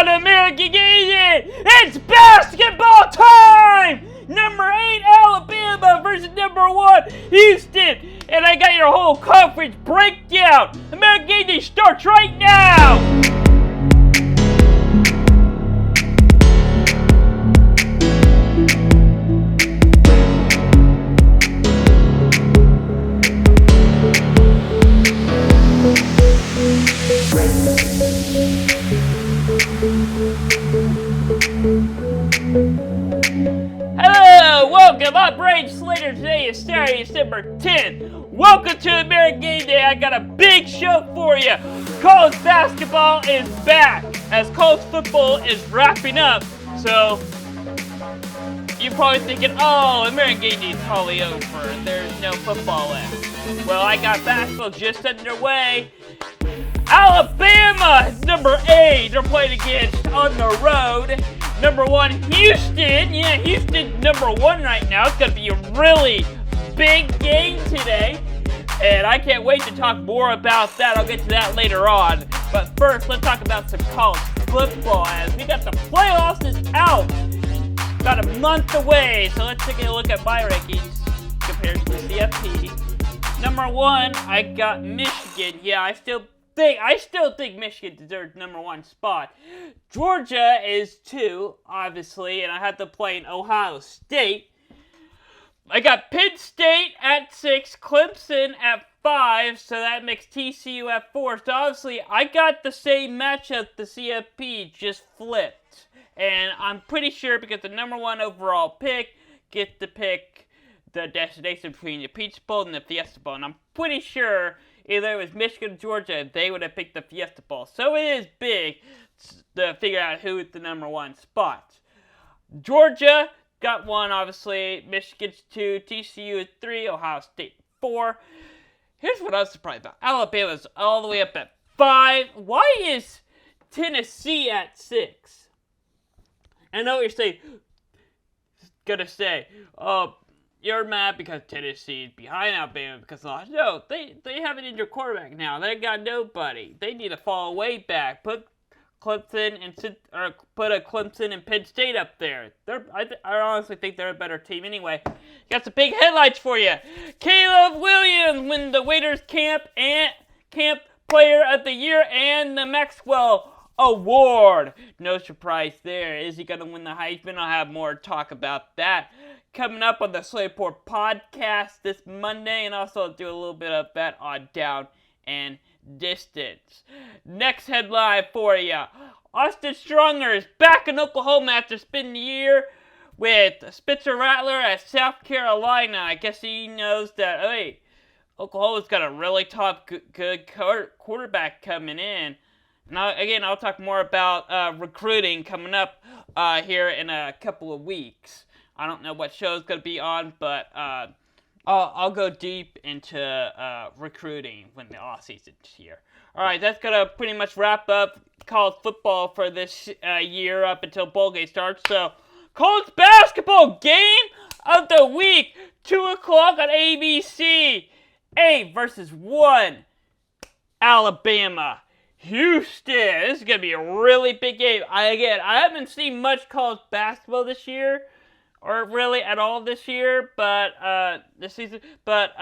on American Gameday! It's basketball time! Number 8 Alabama versus number 1 Houston, and I got your whole conference breakdown. American Gameday starts right now. Hello, welcome. I'm Brain Slater. Today is Saturday, December 10th. Welcome to American Gameday. I got a big show for you. College basketball is back as college football is wrapping up. So you're probably thinking, oh, American Gameday is probably over. There's no football left. Well, I got basketball just underway. Alabama is number 8. They're playing against on the road. Number 1, Houston. Yeah, Houston's number 1 right now. It's going to be a really big game today. And I can't wait to talk more about that. I'll get to that later on. But first, let's talk about some college football. As we got the playoffs is out. About a month away. So let's take a look at my rankings compared to the CFP. Number 1, I got Michigan. Yeah, I still think Michigan deserves number 1 spot. Georgia is 2, obviously, and I had to play in Ohio State. I got Penn State at 6, Clemson at 5, so that makes TCU at 4. So obviously, I got the same matchup the CFP, just flipped. And I'm pretty sure because the number 1 overall pick gets to pick the destination between the Peach Bowl and the Fiesta Bowl. And I'm pretty sure either it was Michigan or Georgia, they would have picked the Fiesta Bowl. So it is big to figure out who is the number 1 spot. Georgia got 1, obviously. Michigan's 2. TCU is 3. Ohio State 4. Here's what I was surprised about. Alabama's all the way up at 5. Why is Tennessee at 6? I know what you're gonna say, you're mad because Tennessee's behind Alabama because no, they have an injured quarterback now. They got nobody. They need to fall way back. Put Clemson and Penn State up there. I honestly think they're a better team anyway. Got some big headlights for you. Caleb Williams wins the Waiters Camp Player of the Year and the Maxwell Award. No surprise there. Is he going to win the Heisman? I'll have more talk about that coming up on the Slayport podcast this Monday, and also I'll do a little bit of bet on down and distance. Next headline for you. Austin Stronger is back in Oklahoma after spending the year with Spencer Rattler at South Carolina. I guess he knows that, hey, Oklahoma's got a really top, good quarterback coming in. Now, again, I'll talk more about recruiting coming up here in a couple of weeks. I don't know what show it's going to be on, but I'll go deep into recruiting when the offseason's here. All right, that's going to pretty much wrap up college football for this year up until bowl game starts. So, college basketball game of the week, 2 o'clock on ABC. 8 versus 1, Alabama. Houston. This is going to be a really big game. I haven't seen much college basketball this year, or really at all this year, but this season. But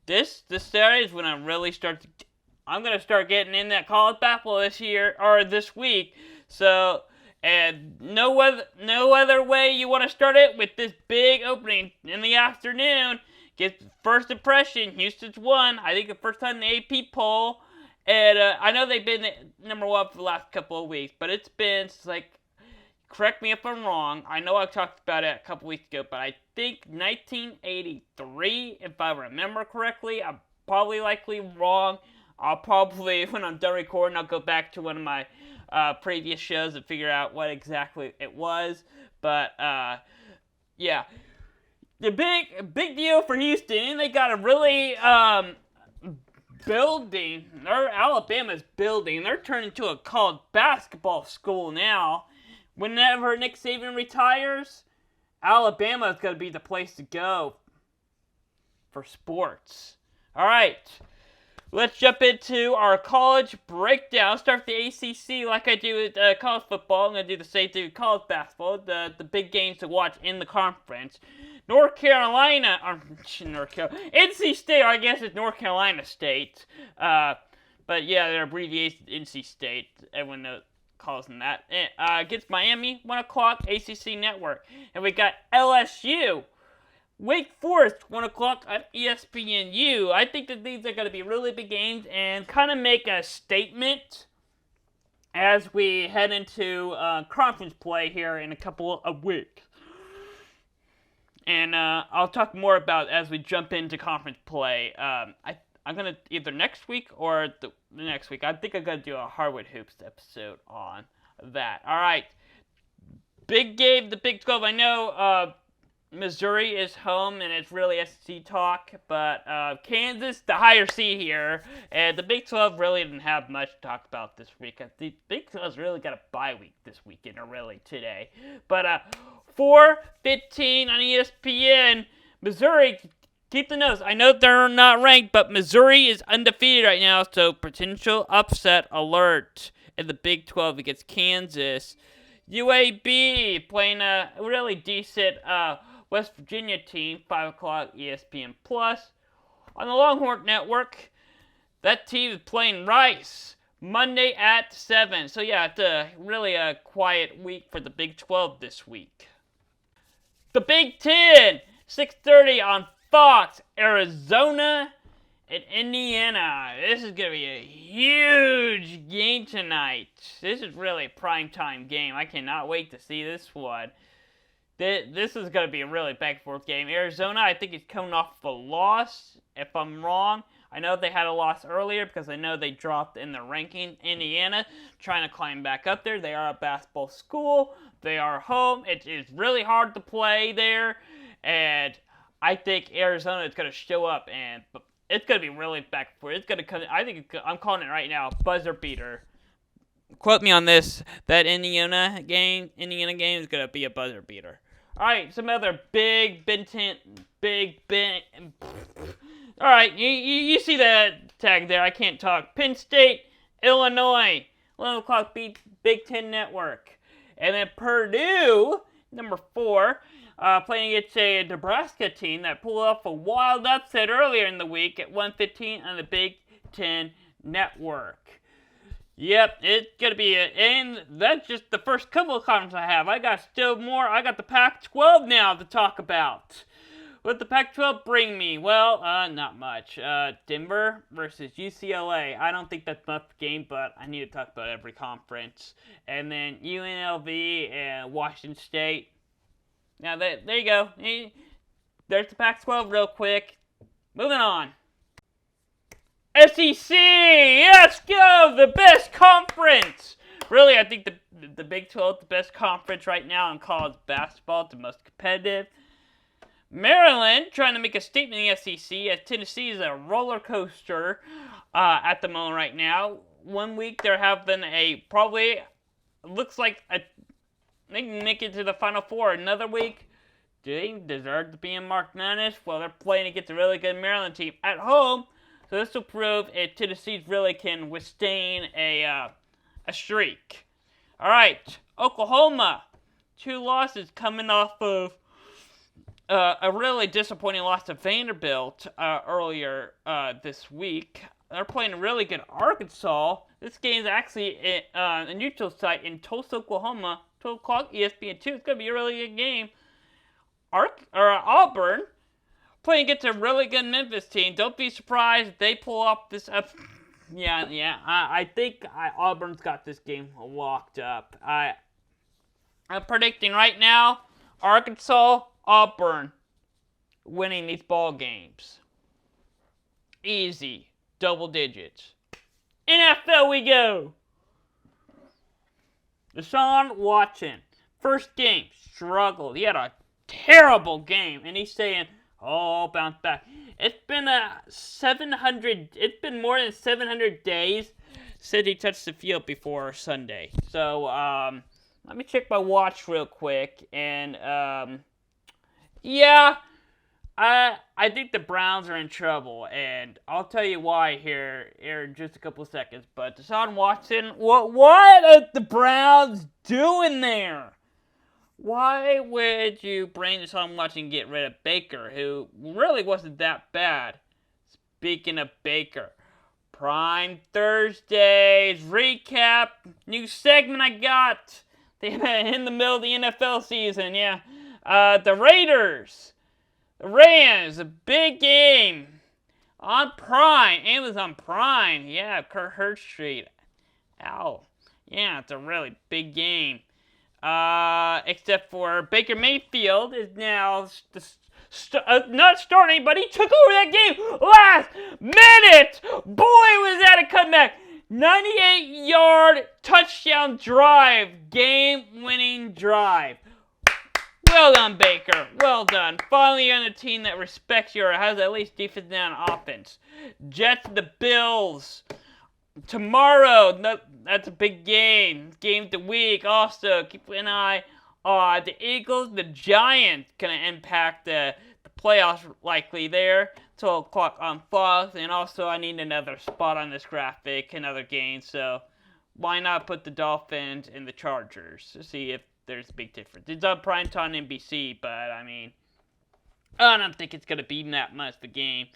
this Saturday is when I'm going to start getting in that college basketball this year or this week. So, and no other way you want to start it with this big opening in the afternoon. Get first impression. Houston's won. I think the first time in the AP poll. And I know they've been number 1 for the last couple of weeks, but it's been correct me if I'm wrong. I know I talked about it a couple weeks ago, but I think 1983, if I remember correctly. I'm probably likely wrong. I'll probably, when I'm done recording, I'll go back to one of my previous shows and figure out what exactly it was. But, yeah. The big deal for Houston, they got a really building. Alabama's building. They're turning into a college basketball school now. Whenever Nick Saban retires, Alabama is going to be the place to go for sports. All right. let's jump into our college breakdown. Start with the ACC like I do with college football. I'm going to do the same thing with college basketball, the big games to watch in the conference. NC State, I guess it's North Carolina State. But yeah, they're abbreviated NC State. Everyone calls them that. Against Miami, 1 o'clock, ACC Network. And we got LSU, Wake Forest, 1 o'clock on ESPNU. I think that these are going to be really big games and kind of make a statement as we head into conference play here in a couple of weeks. And I'll talk more about as we jump into conference play. I'm going to either next week or the next week. I think I'm going to do a Hardwood Hoops episode on that. All right. Big game, the Big 12. I know Missouri is home, and it's really SEC talk, but Kansas, the higher seed here, and the Big 12 really didn't have much to talk about this week. The Big 12's really got a bye week this weekend, or really today. But 4:15 on ESPN, Missouri, keep the notes. I know they're not ranked, but Missouri is undefeated right now, so potential upset alert in the Big 12 against Kansas. UAB playing a really decent West Virginia team, 5 o'clock ESPN+. On the Longhorn Network, that team is playing Rice Monday at 7. So yeah, it's really a quiet week for the Big 12 this week. The Big 10, 6:30 on Fox, Arizona and Indiana. This is going to be a huge game tonight. This is really a primetime game. I cannot wait to see this one. This is going to be a really back-and-forth game. Arizona, I think, is coming off of a loss, if I'm wrong. I know they had a loss earlier because I know they dropped in the ranking. Indiana, trying to climb back up there. They are a basketball school. They are home. It is really hard to play there. And I think Arizona is going to show up, and it's going to be really back and forth. It's going to come. I'm calling it right now. Buzzer beater. Quote me on this. That Indiana game is going to be a buzzer beater. All right, some other big Ben 10, All right, you see that tag there. I can't talk. Penn State, Illinois, 11 o'clock Big 10 Network. And then Purdue, number 4, playing against a Nebraska team that pulled off a wild upset earlier in the week at 1:15 on the Big 10 Network. Yep, it's going to be it. And that's just the first couple of conferences I have. I got still more. I got the Pac-12 now to talk about. What the Pac-12 bring me? Well, not much. Denver versus UCLA. I don't think that's much game, but I need to talk about every conference. And then UNLV and Washington State. Now, there you go. There's the Pac-12 real quick. Moving on. SEC! Let's go! The best conference! Really, I think the Big 12 is the best conference right now in college basketball. It's the most competitive. Maryland trying to make a statement in the SEC as Tennessee is a roller coaster at the moment right now. 1 week they're having looks like they can make it to the Final Four. Another week, do they deserve to be in March Madness? Well, they're playing against a really good Maryland team at home. So this will prove if Tennessee really can withstand a streak. All right, Oklahoma, 2 losses coming off of a really disappointing loss to Vanderbilt earlier this week. They're playing a really good Arkansas. This game is actually a neutral site in Tulsa, Oklahoma. 12 o'clock, ESPN2. It's going to be a really good game. Auburn playing against a really good Memphis team. Don't be surprised if they pull off this up. Yeah. I think Auburn's got this game locked up. I'm predicting right now, Arkansas, Auburn winning these ball games. Easy. Double digits. NFL we go. Deshaun Watson. First game. Struggled. He had a terrible game. And he's saying, bounce back. It's been more than 700 days since he touched the field before Sunday. So, let me check my watch real quick. And, I think the Browns are in trouble, and I'll tell you why here in just a couple of seconds. But Deshaun Watson, what are the Browns doing there? Why would you bring Deshaun Watson and get rid of Baker, who really wasn't that bad? Speaking of Baker, Prime Thursdays recap, new segment I got. In the middle of the NFL season, yeah. The Raiders, the Rams, a big game on Prime, Amazon Prime. Yeah, Kurt Hurst Street. Ow. Yeah, it's a really big game. Except for Baker Mayfield is now not starting, but he took over that game last minute. Boy, was that a comeback. 98-yard touchdown drive, game-winning drive. Well done, Baker. Well done. Finally on a team that respects you or has at least defense and offense. Jets, the Bills. Tomorrow, that's a big game. Game of the week. Also, keep an eye on the Eagles, the Giants. Going to impact the playoffs likely there. 12 o'clock on Fox. And also, I need another spot on this graphic, another game. So, why not put the Dolphins and the Chargers to see if there's a big difference. It's on primetime NBC, but I mean, I don't think it's going to be that much of a game.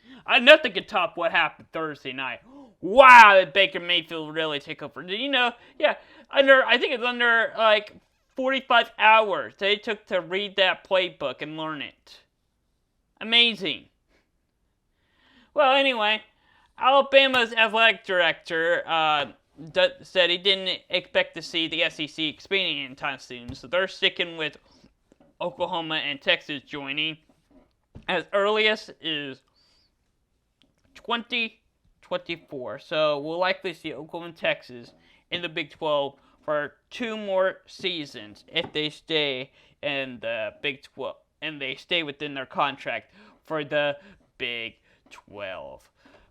Nothing can top what happened Thursday night. Wow, did Baker Mayfield really take over? Did you know? Yeah, I think it's under like 45 hours they took to read that playbook and learn it. Amazing. Well, anyway, Alabama's athletic director said he didn't expect to see the SEC expanding anytime soon, so they're sticking with Oklahoma and Texas joining as earliest is 2024. So we'll likely see Oklahoma and Texas in the Big 12 for 2 more seasons if they stay in the Big 12 and they stay within their contract for the Big 12.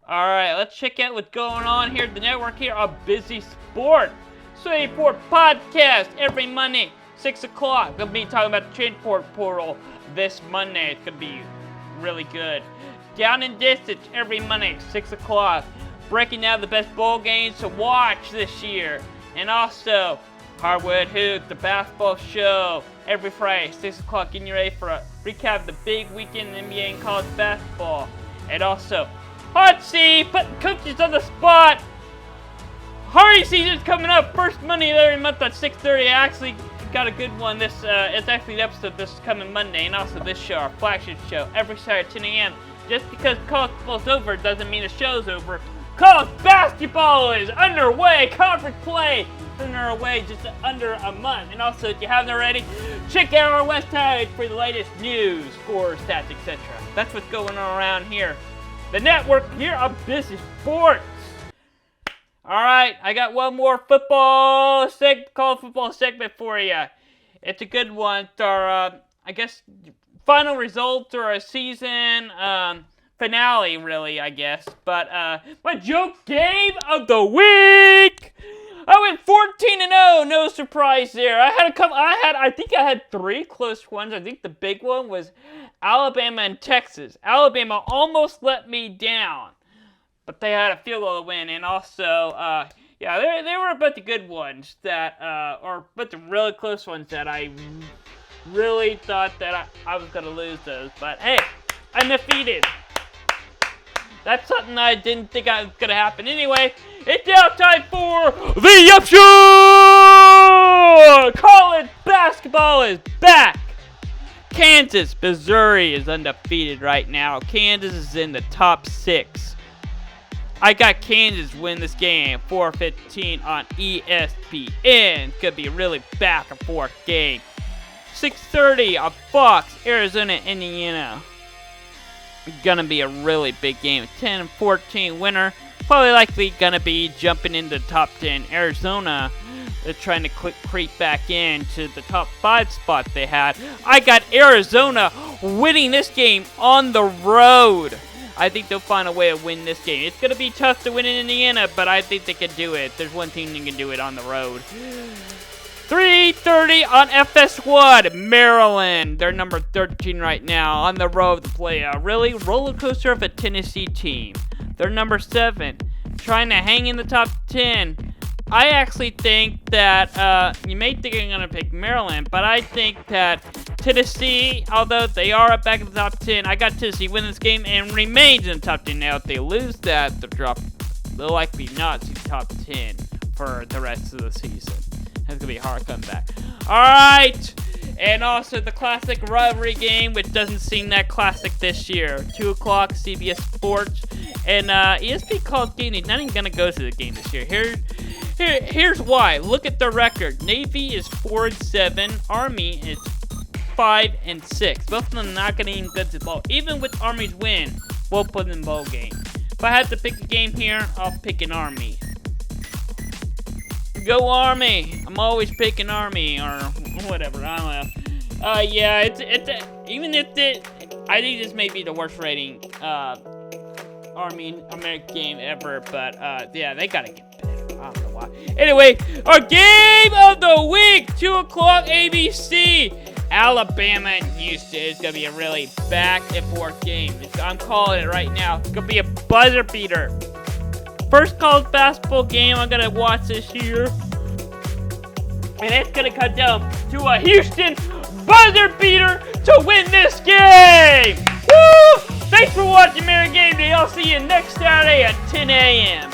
Alright, let's check out what's going on here at the network here on Busy Sport. Sport podcast every Monday, 6 o'clock. We'll be talking about the transport portal this Monday. It's going to be really good. Down and Distance every Monday, 6 o'clock. Breaking down the best bowl games to watch this year. And also, Hardwood Hoop, the basketball show, every Friday, 6 o'clock. Getting you ready for a recap of the big weekend in NBA and college basketball. And also, Hot Seat, putting coaches on the spot. Hardy season's coming up. First Monday of every month at 6:30. I actually got a good one. It's actually the episode this coming Monday. And also this show, our flagship show, every Saturday at 10 a.m. Just because college football's over doesn't mean the show's over. College basketball is underway. Conference play is underway just under a month. And also, if you haven't already, check out our website for the latest news, scores, stats, etc. That's what's going on around here. The network here on Busy Sports. Alright, I got one more college football segment for you. It's a good one. It's our, I guess, final results or a season finale, really, I guess. But my joke game of the week. I went 14-0. No surprise there. I think I had 3 close ones. I think the big one was Alabama and Texas. Alabama almost let me down, but they had a field goal to win. And also, yeah, they were a bunch of good ones that, or a bunch of really close ones that I really thought that I was going to lose those. But hey, undefeated. That's something I didn't think was going to happen. Anyway, it's now time for the Upshot! College basketball is back. Kansas, Missouri is undefeated right now. Kansas is in the top 6. I got Kansas win this game, 4:15 on ESPN. It's going to be a really back and forth game. 6:30 on Fox, Arizona, Indiana. Gonna be a really big game. 10-14 winner. Probably likely gonna be jumping into the top 10. Arizona, they're trying to creep back into the top 5 spot they had. I got Arizona winning this game on the road. I think they'll find a way to win this game. It's gonna be tough to win in Indiana, but I think they can do it. There's one team that can do it on the road. 3:30 on FS1, Maryland. They're number 13 right now, on the road to play a really roller coaster of a Tennessee team. They're number 7, trying to hang in the top 10. I actually think that, you may think I'm going to pick Maryland, but I think that Tennessee, although they are back in the top 10, I got Tennessee win this game and remains in the top 10. Now, if they lose that, they'll likely not see top 10 for the rest of the season. That's going to be a hard comeback. Alright! And also the classic rivalry game, which doesn't seem that classic this year. 2 o'clock, CBS Sports. And ESP calls Gameday not even going to go to the game this year. Here's why. Look at the record. Navy is 4-7. Army is 5-6. Both of them not going to even go to the bowl. Even with Army's win, we'll put them in bowl game. If I had to pick a game here, I'll pick an Army. Go Army! I'm always picking Army or whatever. I don't know. Yeah, even if I think this may be the worst rating Army American game ever, but yeah, they gotta get better. I don't know why. Anyway, our game of the week, 2 o'clock ABC. Alabama and Houston is gonna be a really back and forth game. I'm calling it right now. It's gonna be a buzzer beater. First college basketball game I'm gonna watch this year. And it's gonna come down to a Houston buzzer beater to win this game! Woo! Thanks for watching Gameday. I'll see you next Saturday at 10 a.m.